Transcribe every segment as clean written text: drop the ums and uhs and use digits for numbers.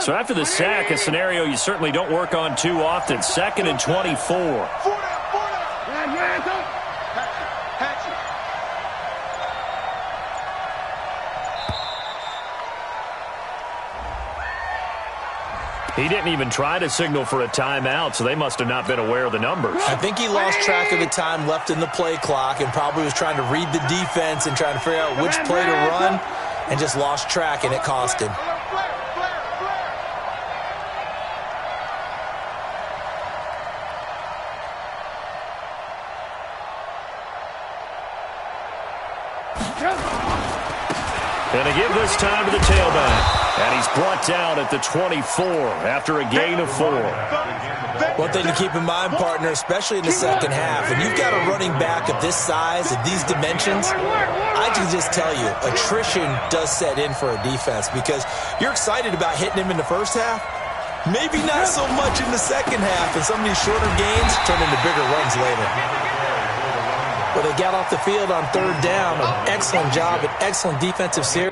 So after the sack, a scenario you certainly don't work on too often. 2nd and 24. He didn't even try to signal for a timeout, so they must have not been aware of the numbers. I think he lost track of the time left in the play clock and probably was trying to read the defense and trying to figure out which play to run and just lost track, and it cost him. Going to give this time to the tailback. And he's brought down at the 24 after a gain of 4. One thing to keep in mind, partner, especially in the second half, when you've got a running back of this size, of these dimensions, I can just tell you, attrition does set in for a defense because you're excited about hitting him in the first half. Maybe not so much in the second half, and some of these shorter gains turn into bigger runs later. But they got off the field on 3rd down. An excellent job, an excellent defensive series.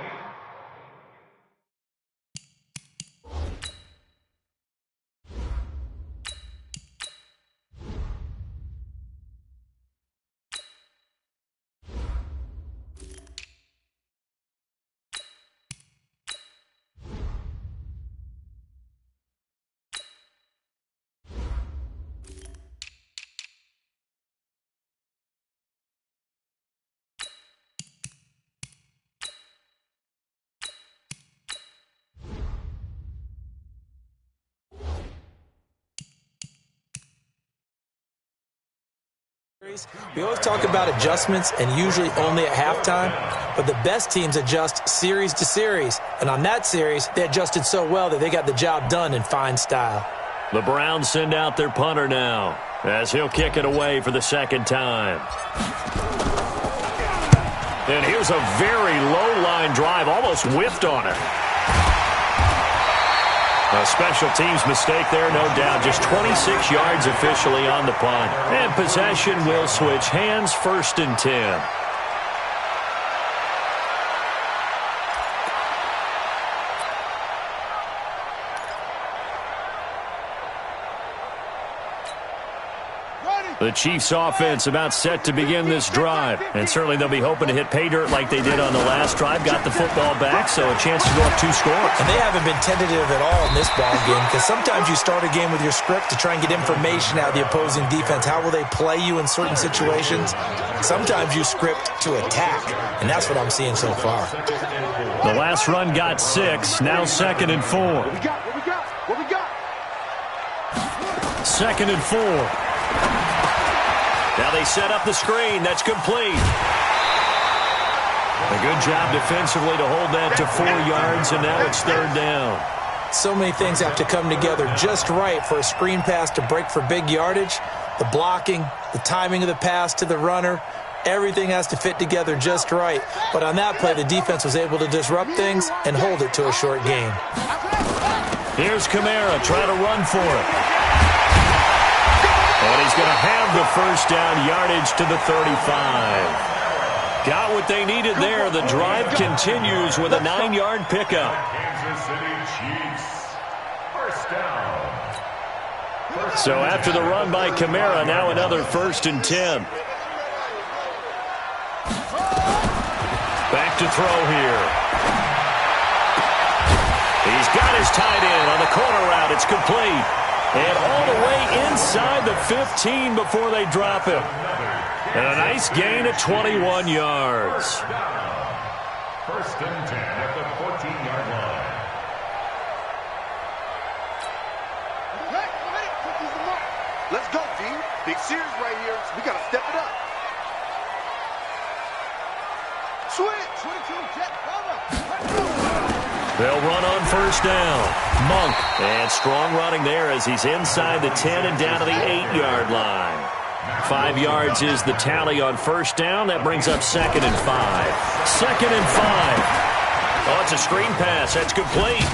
We always talk about adjustments and usually only at halftime, but the best teams adjust series to series. And on that series, they adjusted so well that they got the job done in fine style. The Browns send out their punter now as he'll kick it away for the 2nd time. And here's a very low-line drive, almost whiffed on it. A special teams mistake there, no doubt. Just 26 yards officially on the punt. And possession will switch hands, 1st and 10. The Chiefs' offense about set to begin this drive. And certainly they'll be hoping to hit pay dirt like they did on the last drive. Got the football back, so a chance to go up 2 scores. And they haven't been tentative at all in this ball game because sometimes you start a game with your script to try and get information out of the opposing defense. How will they play you in certain situations? Sometimes you script to attack, and that's what I'm seeing so far. The last run got 6. Now 2nd and 4. What we got? 2nd and 4. Now they set up the screen. That's complete. A good job defensively to hold that to 4 yards, and now it's 3rd down. So many things have to come together just right for a screen pass to break for big yardage. The blocking, the timing of the pass to the runner, everything has to fit together just right. But on that play, the defense was able to disrupt things and hold it to a short gain. Here's Kamara trying to run for it. And he's going to have the 1st down, yardage to the 35. Got what they needed there. The drive continues with a 9-yard pickup. Kansas City Chiefs, 1st down. So after the run by Kamara, now another 1st and 10. Back to throw here. He's got his tight end on the corner route. It's complete. And all the way inside the 15 before they drop him. And a nice gain of 21 yards. 1st and 10 at the 14-yard line. Let's go, team. Big series right here. We got to step it up. Switch. They'll run on 1st down. Monk. And strong running there as he's inside the 10 and down to the 8-yard line. 5 yards is the tally on 1st down. That brings up 2nd and 5. 2nd and 5. Oh, it's a screen pass. That's complete.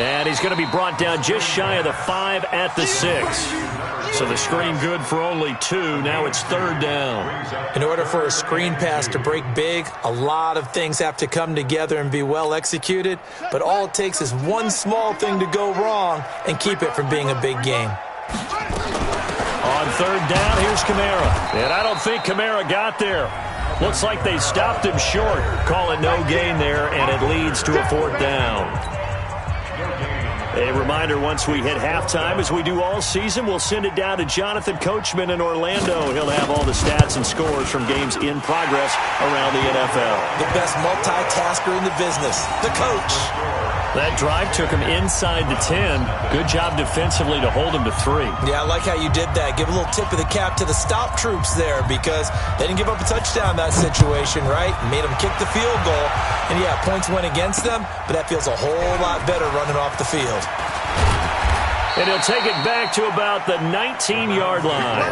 And he's going to be brought down just shy of the 5 at the 6. So the screen good for only 2. Now it's 3rd down. In order for a screen pass to break big, a lot of things have to come together and be well executed. But all it takes is one small thing to go wrong and keep it from being a big game. On 3rd down, here's Kamara. And I don't think Kamara got there. Looks like they stopped him short. Call it no gain there, and it leads to a 4th down. A reminder, once we hit halftime, as we do all season, we'll send it down to Jonathan Coachman in Orlando. He'll have all the stats and scores from games in progress around the NFL. The best multitasker in the business, the coach. That drive took him inside the 10. Good job defensively to hold him to 3. Yeah, I like how you did that. Give a little tip of the cap to the stop troops there because they didn't give up a touchdown in that situation, right? Made them kick the field goal. And, yeah, points went against them, but that feels a whole lot better running off the field. And he'll take it back to about the 19-yard line.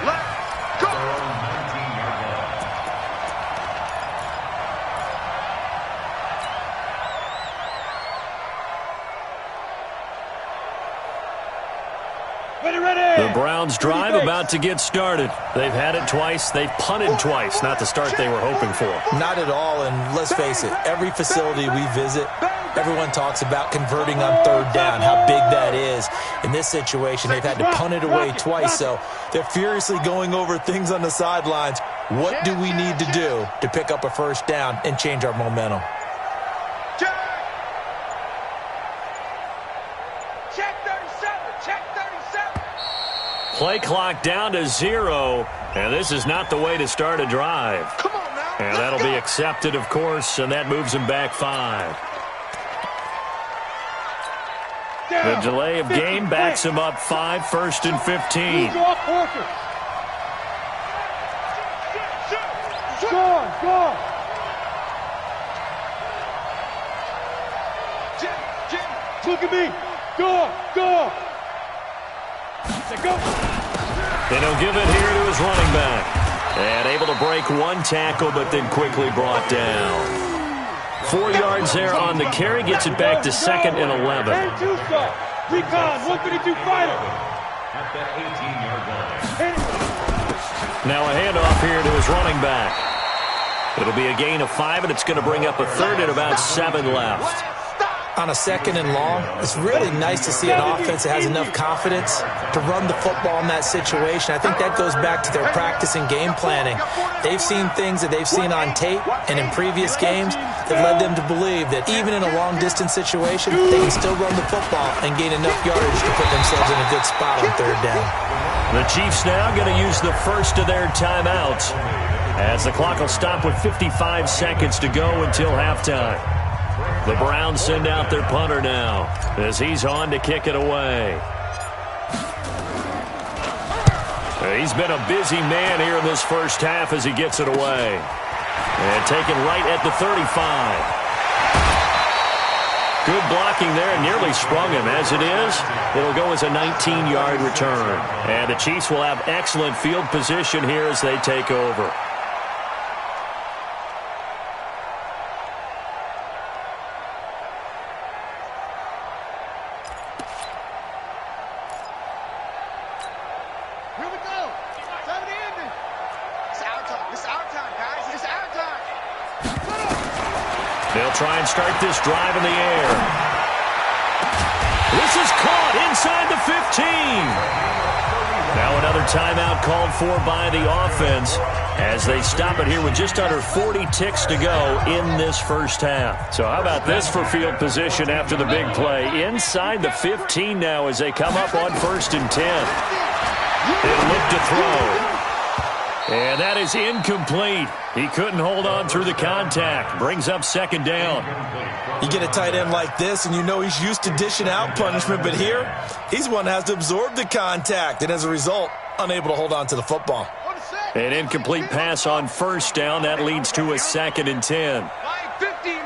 Let's go. The Browns drive about to get started. They've had it twice. They've punted twice. Not the start they were hoping for. Not at all, and let's face it, every facility we visit, everyone talks about converting on 3rd down, how big that is. In this situation, they've had to punt it away twice, so they're furiously going over things on the sidelines. What do we need to do to pick up a 1st down and change our momentum? Play clock down to 0, and this is not the way to start a drive. Come on now. And that'll be accepted, of course, and that moves him back 5. The delay of game backs him up 5, 1st and 15. Look at me. Go. And he'll give it here to his running back. And able to break one tackle, but then quickly brought down. 4 yards there on the carry, gets it back to 2nd and 11. Recon, 152 fighter. At the 18-yard line. Now a handoff here to his running back. It'll be a gain of 5, and it's going to bring up a 3rd and about 7 left. On a 2nd and long, it's really nice to see an offense that has enough confidence to run the football in that situation. I think that goes back to their practice and game planning. They've seen things that they've seen on tape and in previous games that led them to believe that even in a long-distance situation, they can still run the football and gain enough yardage to put themselves in a good spot on 3rd down. The Chiefs now going to use the first of their timeouts as the clock will stop with 55 seconds to go until halftime. The Browns send out their punter now as he's on to kick it away. He's been a busy man here in this first half as he gets it away. And taken right at the 35. Good blocking there and nearly sprung him. As it is, it'll go as a 19-yard return. And the Chiefs will have excellent field position here as they take over. They'll try and start this drive in the air. This is caught inside the 15. Now another timeout called for by the offense as they stop it here with just under 40 ticks to go in this first half. So how about this for field position after the big play? Inside the 15 now as they come up on 1st and 10. They look to throw. And that is incomplete. He couldn't hold on through the contact. Brings up 2nd down. You get a tight end like this, and you know he's used to dishing out punishment, but here, he's one that has to absorb the contact, and as a result, unable to hold on to the football. An incomplete pass on 1st down. That leads to a 2nd and 10. Line 50.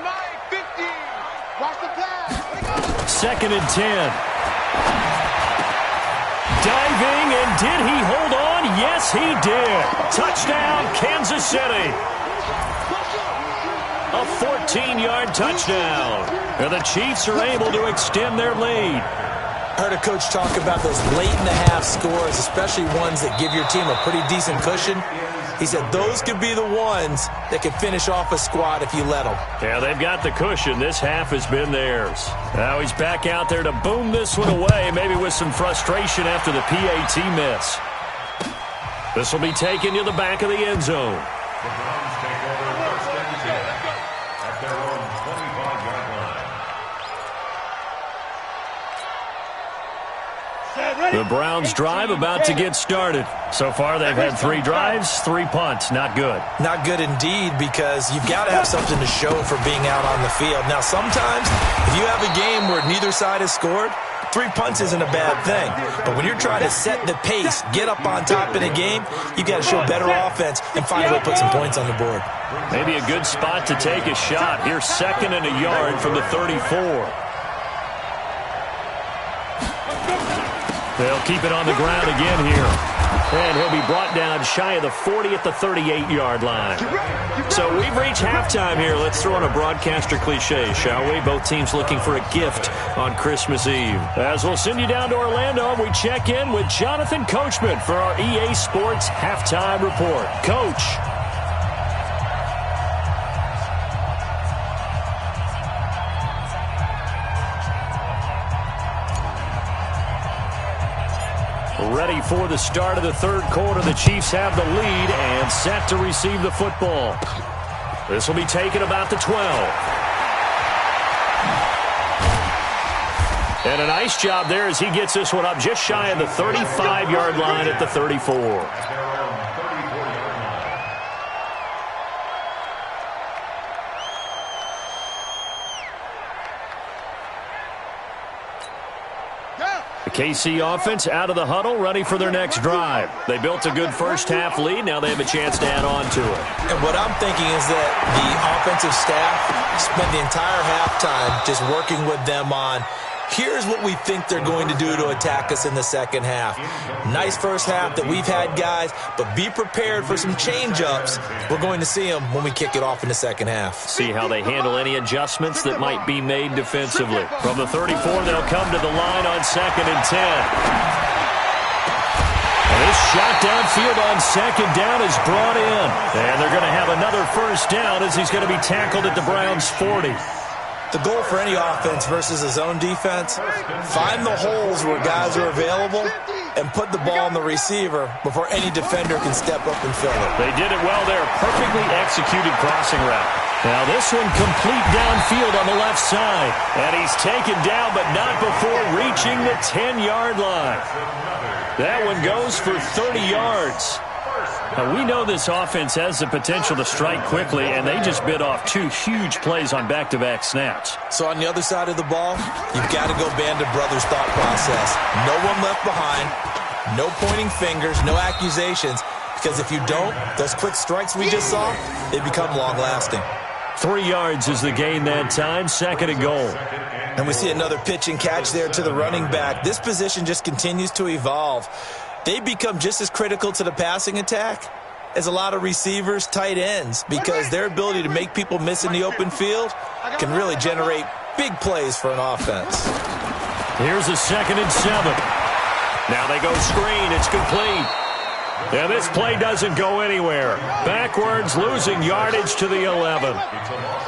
Watch the pass. 2nd and 10. Diving, and did he hold on? Yes, he did. Touchdown, Kansas City. A 14-yard touchdown. And the Chiefs are able to extend their lead. I heard a coach talk about those late-in-the-half scores, especially ones that give your team a pretty decent cushion. He said those could be the ones that could finish off a squad if you let them. Yeah, they've got the cushion. This half has been theirs. Now he's back out there to boom this one away, maybe with some frustration after the PAT miss. This will be taken to the back of the end zone. The Browns take over first and 10 at their own 25-yard line. The Browns drive about to get started. So far, they've had 3 drives, 3 punts. Not good. Not good indeed, because you've got to have something to show for being out on the field. Now, sometimes, if you have a game where neither side has scored, 3 punts isn't a bad thing. But when you're trying to set the pace, get up on top in a game, you've got to show better offense and find a way to put some points on the board. Maybe a good spot to take a shot. Here's 2nd and a yard from the 34. They'll keep it on the ground again here. And he'll be brought down shy of the 40 at the 38-yard line. So we've reached halftime here. Let's throw in a broadcaster cliche, shall we? Both teams looking for a gift on Christmas Eve. As we'll send you down to Orlando, we check in with Jonathan Coachman for our EA Sports Halftime Report. Coach. Ready for the start of the third quarter. The Chiefs have the lead and set to receive the football. This will be taken about the 12. And a nice job there as he gets this one up just shy of the 35-yard line at the 34. KC offense out of the huddle, ready for their next drive. They built a good first-half lead. Now they have a chance to add on to it. And what I'm thinking is that the offensive staff spent the entire halftime just working with them on, here's what we think they're going to do to attack us in the second half. Nice first half that we've had, guys, but be prepared for some change-ups. We're going to see them when we kick it off in the second half. See how they handle any adjustments that might be made defensively. From the 34, they'll come to the line on 2nd and 10. And this shot downfield on 2nd down is brought in. And they're going to have another first down as he's going to be tackled at the Browns' 40. The goal for any offense versus a zone defense, find the holes where guys are available and put the ball on the receiver before any defender can step up and fill it. They did it well there. Perfectly executed crossing route. Now this one complete downfield on the left side. And he's taken down, but not before reaching the 10-yard line. That one goes for 30 yards. Now, we know this offense has the potential to strike quickly, and they just bit off 2 huge plays on back-to-back snaps. So on the other side of the ball, you've got to go Band of Brothers thought process. No one left behind, no pointing fingers, no accusations, because if you don't, those quick strikes we just saw, they become long-lasting. 3 yards is the gain that time, 2nd and goal. And we see another pitch and catch there to the running back. This position just continues to evolve. They become just as critical to the passing attack as a lot of receivers, tight ends, because their ability to make people miss in the open field can really generate big plays for an offense. Here's a 2nd and 7. Now they go screen. It's complete. And this play doesn't go anywhere. Backwards, losing yardage to the 11.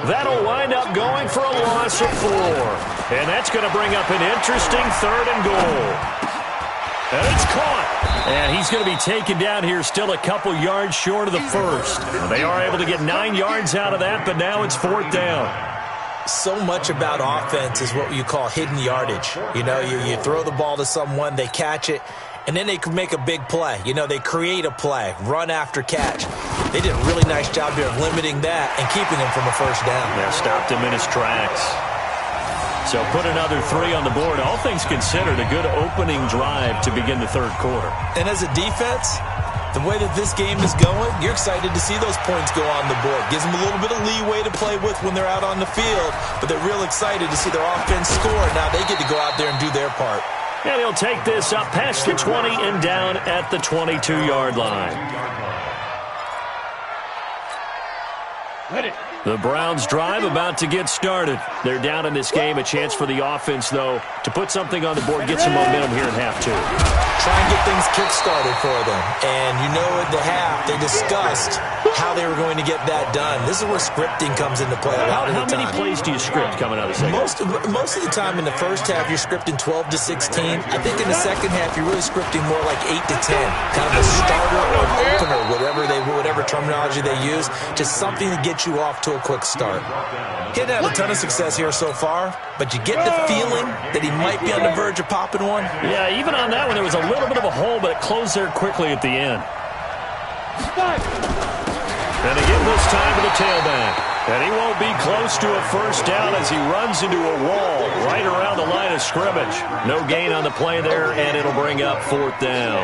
That'll wind up going for a loss of 4. And that's going to bring up an interesting 3rd and goal. And it's caught. And he's going to be taken down here, still a couple yards short of the first. They are able to get 9 yards out of that, but now it's 4th down. So much about offense is what you call hidden yardage. You know, you throw the ball to someone, they catch it, and then they can make a big play. You know, they create a play, run after catch. They did a really nice job here of limiting that and keeping him from a first down. Yeah, stopped him in his tracks. So put another 3 on the board. All things considered, a good opening drive to begin the third quarter. And as a defense, the way that this game is going, you're excited to see those points go on the board. Gives them a little bit of leeway to play with when they're out on the field, but they're real excited to see their offense score. Now they get to go out there and do their part. And he'll take this up past the 20 and down at the 22-yard line. Ready. The Browns drive about to get started. They're down in this game. A chance for the offense, though, to put something on the board, get some momentum here in half two. Try and get things kick-started for them. And you know at the half, they discussed how they were going to get that done. This is where scripting comes into play a lot of the time. How many plays do you script coming out of the second? Most of the time in the first half, you're scripting 12 to 16. I think in the second half, you're really scripting more like 8 to 10. Kind of a starter or an opener, whatever terminology they use. Just something to get you off to a quick start. He didn't have a ton of success here so far, but you get the feeling that he might be on the verge of popping one. Yeah, even on that one, there was a little bit of a hole, but it closed there quickly at the end. And again this time to the tailback. And he won't be close to a first down as he runs into a wall right around the line of scrimmage. No gain on the play there, and it'll bring up fourth down.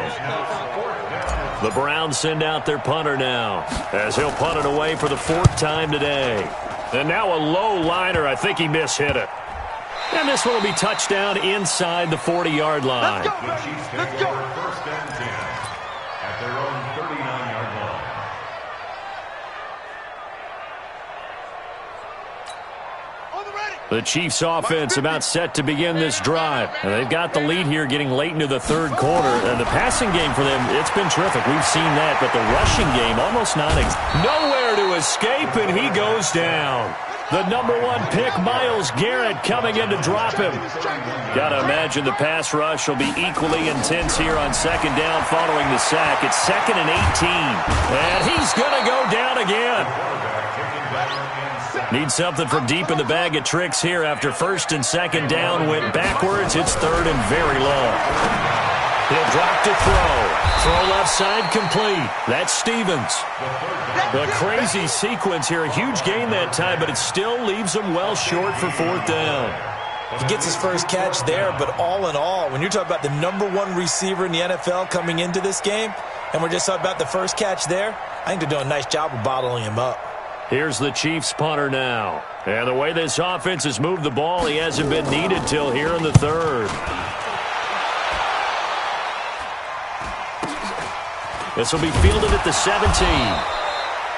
The Browns send out their punter now as he'll punt it away for the fourth time today. And now a low liner. I think he mishit it. And this one will be touchdown inside the 40-yard line. Let's go, baby. Let's go. First and 10 at their own 39-yard line. The Chiefs offense about set to begin this drive. And they've got the lead here getting late into the third quarter. And the passing game for them, it's been terrific. We've seen that. But the rushing game, almost nowhere to escape, and he goes down. The number 1 pick, Myles Garrett, coming in to drop him. Got to imagine the pass rush will be equally intense here on second down following the sack. It's 2nd and 18. And he's going to go down again. Need something from deep in the bag of tricks here after first and second down went backwards. It's 3rd and very long. He'll drop to throw. Throw left side complete. That's Stevens. The crazy sequence here. A huge gain that time, but it still leaves him well short for fourth down. He gets his first catch there, but all in all, when you're talking about the number 1 receiver in the NFL coming into this game, and we're just talking about the first catch there, I think they're doing a nice job of bottling him up. Here's the Chiefs punter now. And the way this offense has moved the ball, he hasn't been needed till here in the third. This will be fielded at the 17.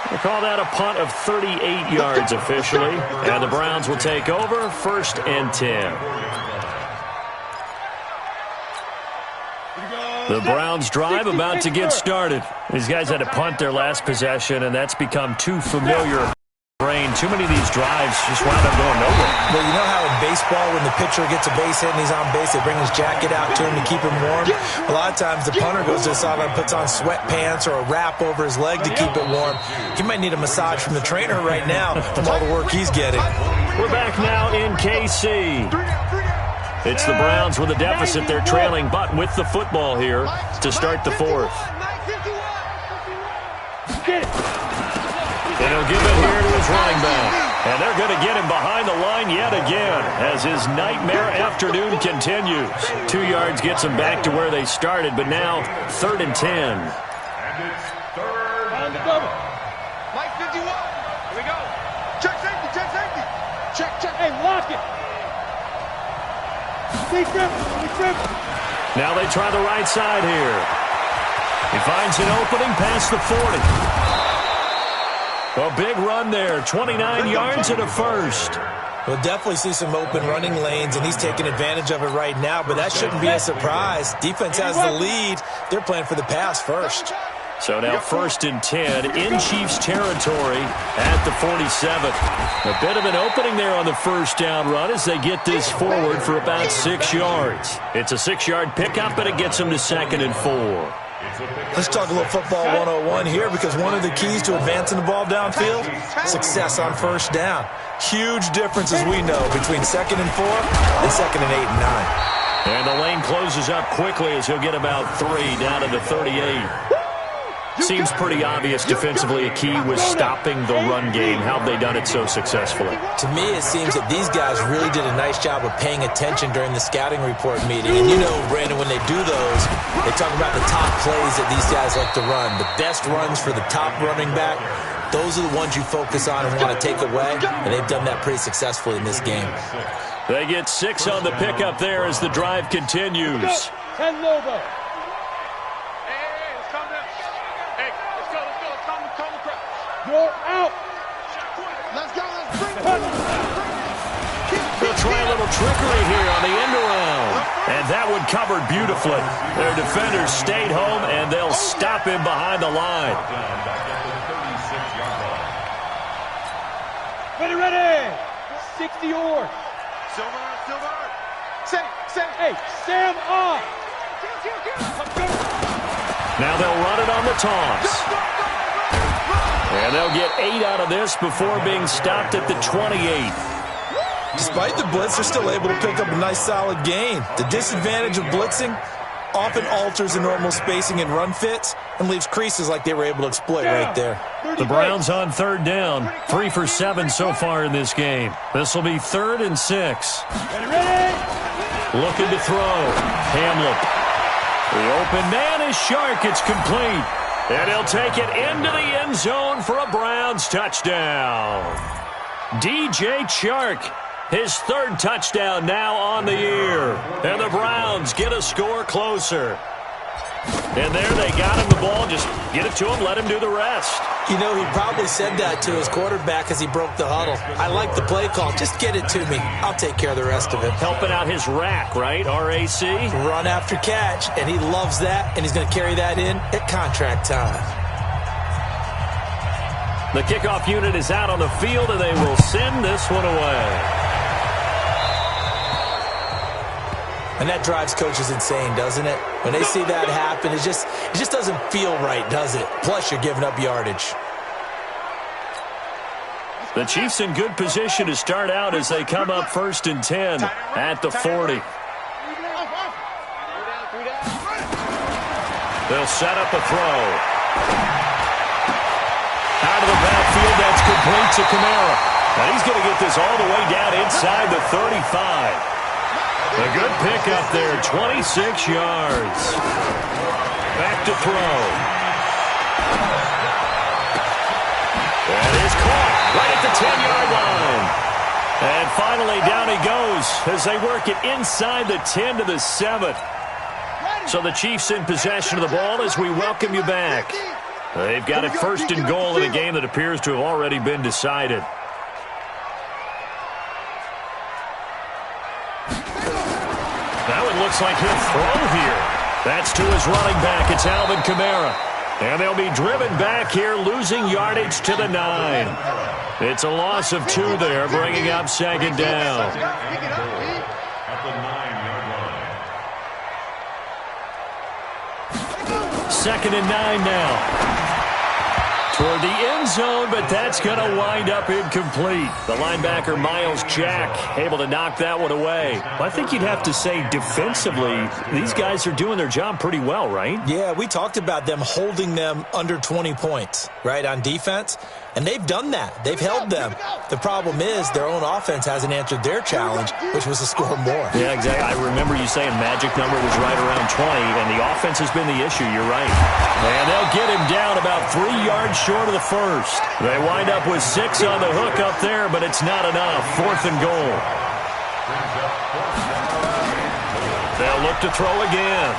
We'll call that a punt of 38 yards officially. And the Browns will take over 1st and 10. The Browns drive about to get started. These guys had to punt their last possession, and that's become too familiar. Too many of these drives just wound up going nowhere. Well, you know how in baseball, when the pitcher gets a base hit and he's on base, they bring his jacket out to him to keep him warm? A lot of times the punter goes to the sideline and puts on sweatpants or a wrap over his leg to keep it warm. He might need a massage from the trainer right now from all the work he's getting. We're back now in KC. It's the Browns with a deficit. They're trailing, but with the football here to start the fourth. And he'll give it here to his running back. And they're going to get him behind the line yet again as his nightmare afternoon continues. 2 yards gets him back to where they started, but now 3rd and 10. And it's 3rd down. Mike 51. Here we go. Check safety, check safety. Check. Hey, lock it. Stay triple. Now they try the right side here. He finds an opening past the 40. A big run there, 29 yards and a first. We'll definitely see some open running lanes, and he's taking advantage of it right now, but that shouldn't be a surprise. Defense has the lead. They're playing for the pass first. So now 1st and 10 in Chiefs territory at the 47. A bit of an opening there on the first down run as they get this forward for about 6 yards. It's a 6-yard pickup, and it gets them to 2nd and 4. Let's talk a little football 101 here, because one of the keys to advancing the ball downfield, success on first down. Huge difference, as we know, between 2nd and 4 and 2nd and 8 and 9. And the lane closes up quickly as he'll get about 3 down to the 38. Seems pretty obvious defensively a key was stopping the run game. How have they done it so successfully? To me, it seems that these guys really did a nice job of paying attention during the scouting report meeting. And you know, Brandon, when they do those, they talk about the top plays that these guys like to run. The best runs for the top running back, those are the ones you focus on and want to take away. And they've done that pretty successfully in this game. They get 6 on the pickup there as the drive continues. 10 logo. Let's calm down. Hey, let's go. Calm the crowd. You're out. Let's go. Let's bring it. They'll try a little trickery here on the end around. And that one covered beautifully. Their defenders stayed home, and they'll stop him behind the line. Ready, ready. 60 or. Silver. Say. Hey, Sam off. Now they'll run it on the toss. And they'll get 8 out of this before being stopped at the 28. Despite the blitz, they're still able to pick up a nice solid gain. The disadvantage of blitzing often alters the normal spacing and run fits and leaves creases like they were able to exploit right there. The Browns on third down. 3 for 7 so far in this game. This will be 3rd and 6. Ready. Looking to throw. Hamlet. The open man is Shark. It's complete. And he'll take it into the end zone for a Browns touchdown. DJ Chark, his 3rd touchdown now on the year. And the Browns get a score closer. And there they got him the ball. Just get it to him, let him do the rest. You know, he probably said that to his quarterback as he broke the huddle. I like the play call. Just get it to me. I'll take care of the rest of it. Helping out his rack, right? RAC? Run after catch, and he loves that, and he's going to carry that in at contract time. The kickoff unit is out on the field, and they will send this one away. And that drives coaches insane, doesn't it? When they see that happen, it just doesn't feel right, does it? Plus, you're giving up yardage. The Chiefs in good position to start out as they come up 1st and 10 at the 40. They'll set up a throw. Out of the backfield, that's complete to Kamara. And he's going to get this all the way down inside the 35. A good pickup there, 26 yards. Back to throw. That is caught right at the 10-yard line. And finally, down he goes as they work it inside the 10 to the 7. So the Chiefs in possession of the ball as we welcome you back. They've got it 1st and goal in a game that appears to have already been decided. That one looks like he'll throw here. That's to his running back. It's Alvin Kamara. And they'll be driven back here, losing yardage to the 9. It's a loss of 2 there, bringing up 2nd down. At the 9-yard line. 2nd and 9 now. Toward the end zone, but that's going to wind up incomplete. The linebacker, Miles Jack, able to knock that one away. I think you'd have to say defensively, these guys are doing their job pretty well, right? Yeah, we talked about them holding them under 20 points, right, on defense. And they've done that. They've held them. The problem is their own offense hasn't answered their challenge, which was to score more. Yeah, exactly. I remember you saying magic number was right around 20, and the offense has been the issue. You're right. And they'll get him down about 3 yards short of the first. They wind up with 6 on the hook up there, but it's not enough. 4th and goal. They'll look to throw again.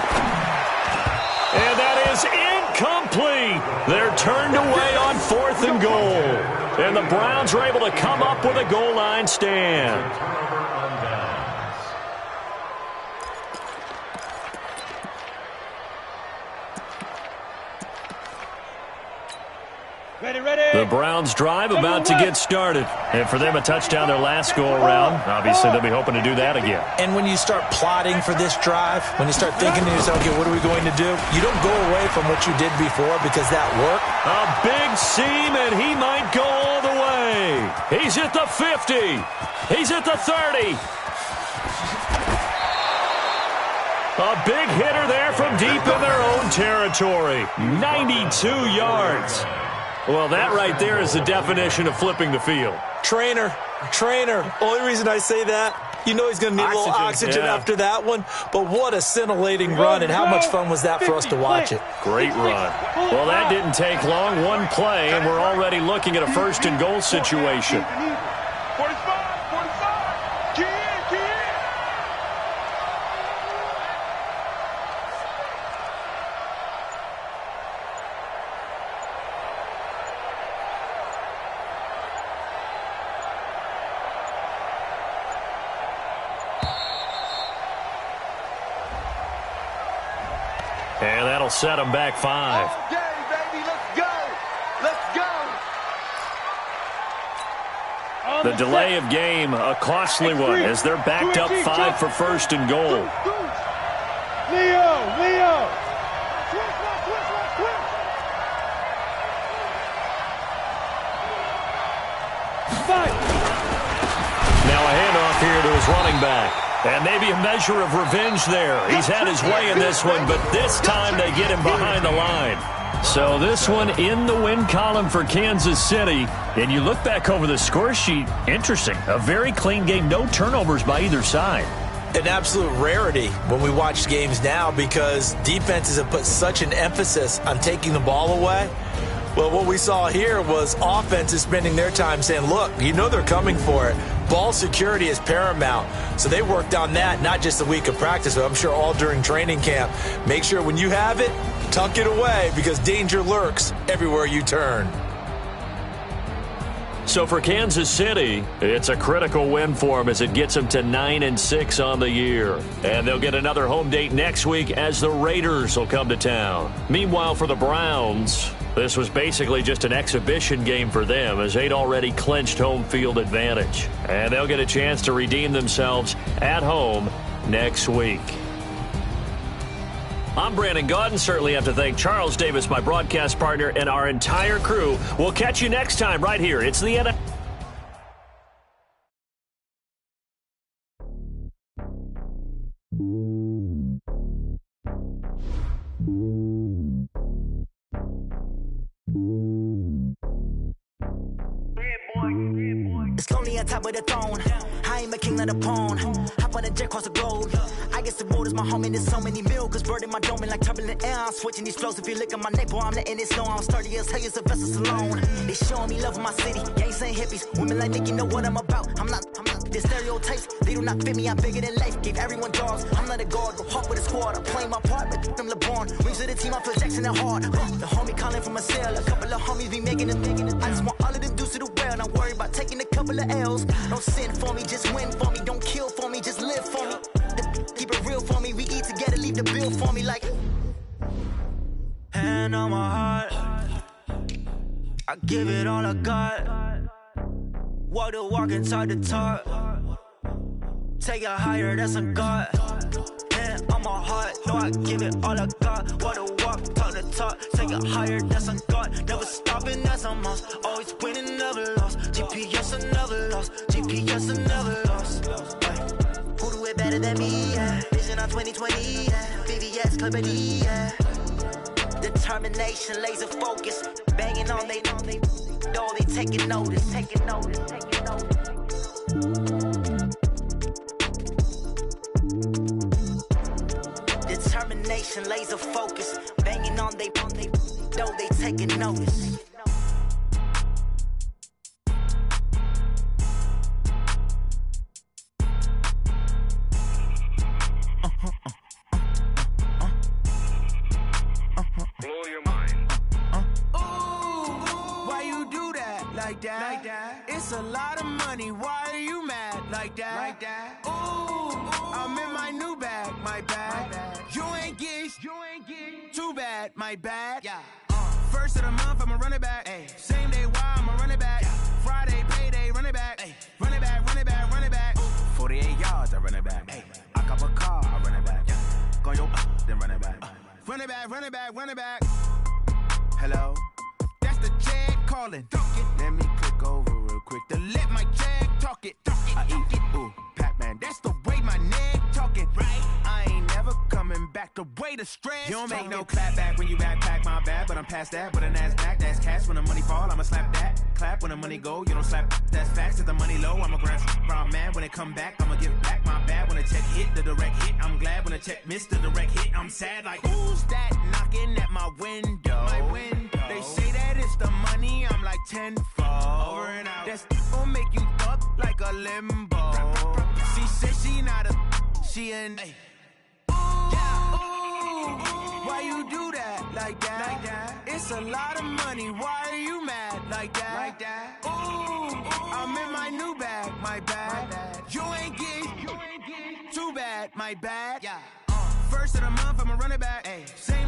And that is incomplete. They're turned away on 4th and goal. And the Browns are able to come up with a goal line stand. The Browns drive about to get started. And for them, a touchdown their last go-around. Obviously, they'll be hoping to do that again. And when you start plotting for this drive, when you start thinking to yourself, okay, what are we going to do? You don't go away from what you did before because that worked. A big seam, and he might go all the way. He's at the 50. He's at the 30. A big hitter there from deep in their own territory. 92 yards. Well, that right there is the definition of flipping the field. Trainer. Only reason I say that, you know he's going to need a little oxygen after that one. But what a scintillating run, and how much fun was that for us to watch it. Great run. Well, that didn't take long. One play, and we're already looking at a 1st and goal situation. 45. Get in. And that'll set them back 5. Okay, baby, let's go. Let's go. The delay of game, a costly one, as they're backed up 5 for first and goal. Leo. Now a handoff here to his running back. And maybe a measure of revenge there. He's had his way in this one, but this time they get him behind the line. So this one in the win column for Kansas City. And you look back over the score sheet, interesting. A very clean game, no turnovers by either side. An absolute rarity when we watch games now because defenses have put such an emphasis on taking the ball away. Well, what we saw here was offenses spending their time saying, look, you know they're coming for it. Ball security is paramount. So they worked on that, not just a week of practice, but I'm sure all during training camp. Make sure when you have it, tuck it away because danger lurks everywhere you turn. So for Kansas City, it's a critical win for them as it gets them to 9-6 on the year. And they'll get another home date next week as the Raiders will come to town. Meanwhile, for the Browns, this was basically just an exhibition game for them as they'd already clinched home field advantage. And they'll get a chance to redeem themselves at home next week. I'm Brandon Gaudin. Certainly have to thank Charles Davis, my broadcast partner, and our entire crew. We'll catch you next time right here. It's the NFL. It's lonely on top of the throne. I ain't a king of the pawn. Hop on a jet across the globe. I guess the road is my home and there's so many milk. Bird in my dome and like turbulent air. I'm switching these flows. If you look at my neck, boy, I'm letting it slow. I'm sturdy as hell as Sylvester Stallone. They showing me love in my city. Gangsta hippies. Women like Nick, you know what I'm about. I'm not the stereotypes. They do not fit me. I'm bigger than life. Gave everyone dogs. I'm not a guard. Go hawk with a squad. I'm playing my part, but I'm LeBron. Wings of the team, I feel Jackson and hard. The homie calling from a cell. A couple of homies be making it. I just want all of them dudes to the well. Not worry about taking a couple of L's. Don't sin for me, just win for me. Don't kill for me, just live for me. Keep it real for me. We eat together, leave the bill for me like. Hand on my heart, I give it all I got. Walk the walk and talk the talk. Take it higher, that's a God. Hand on my heart, no, I give it all I got. Walk the walk, talk the talk. Take it higher, that's a God. Never stopping, that's a must. Always winning, never lost. GPS, I never lost. GPS, I never lost. Who do it better than me? Yeah. Vision on 2020. Yeah. VVS, Clarity. Yeah. Determination, laser focus. Banging on they door, they taking notice. Taking notice. Determination, laser focus. Banging on they door, they taking notice. Like that. It's a lot of money. Why are you mad like that? Ooh, I'm in my new bag, my bad. You ain't get too bad, my bad. Yeah. First of the month, I'ma run it back. Ay. Same day, why I'ma run it back. Yeah. Friday, payday, run it back. Ay. Run it back. 48 yards, I run it back. Ay. I cop a car, I run it back. Yeah. Go yo, then run it back. Run it back. Hello? That's the Jag calling. Let me click over real quick to let my Jag talk it. I eat it, ooh, Pac-Man. That's the way my neck talking. Right? I ain't never coming back the way the stress. You don't make no clap back when you backpack, my bad. But I'm past that with a NASDAQ. That's cash when the money fall, I'ma slap that. Clap when the money go, you don't slap. That's facts. If the money low, I'ma grab brown man. When it come back, I'ma give back my bad. When the check hit, the direct hit. I'm glad when the check missed the direct hit. I'm sad like, who's that knocking at my window? They say that it's the money, I'm like tenfold. Over and out. That's gon' make you fuck like a limbo. She said she not a, she an. Ooh, why you do that like that? It's a lot of money, why are you mad like that? Ooh, I'm in my new bag, my bad. You ain't get too bad, my bad. Yeah. First of the month, I'ma run it back. Ay. Same